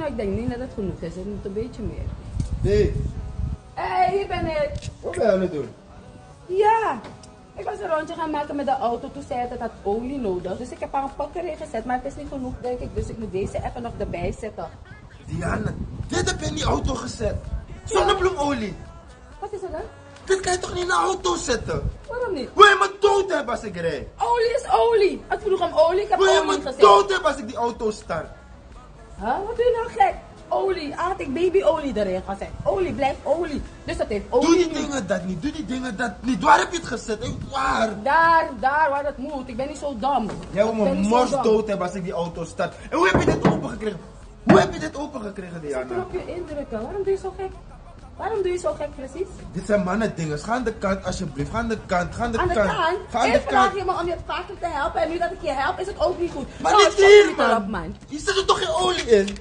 Maar ik denk niet dat het genoeg is. Het moet een beetje meer. Nee, Hé, hier ben ik. wat ben je aan het doen? Ja. Ik was een rondje gaan maken met de auto. Toen zei het dat het olie nodig. Dus ik heb er een pakker in gezet. Maar het is niet genoeg, denk ik. Dus ik moet deze even nog erbij zetten. Diana, dit heb je in die auto gezet. Zonnebloemolie. Wat is er dan? Dit kan je toch niet in de auto zetten? Waarom niet? Wil je me dood hebben als ik rijd? Olie is olie. Ik vroeg om olie. Ik heb Wil je olie me gezet. dood hebben als ik die auto start? Huh? Wat doe je nou gek? Olie. Had ik babyolie erin gezet. Olie blijft olie. Dus dat heeft olie. Doe die nu. dingen dat niet, doe die dingen dat niet. Waar heb je het gezet? Waar? Daar waar dat moet. Ik ben niet zo dom. Jij wil Ik me ben niet zo mors dom. dood hebben als ik die auto start. En hoe heb je dit opengekregen? Hoe heb je dit opengekregen, Zet Diana? erop je indrukken. Waarom doe je zo gek? Waarom doe je zo gek precies? Dit zijn mannen dingen. Ga aan de kant alsjeblieft. Ga aan de kant. Ga aan de Aan de kant. kant? Ga aan de Eerst vraag kant. je me om je vaker te helpen en nu dat ik je help is het ook niet goed. Maar Nou, niet stop hier, niet erop, man. man. Hier zit er toch geen olie in?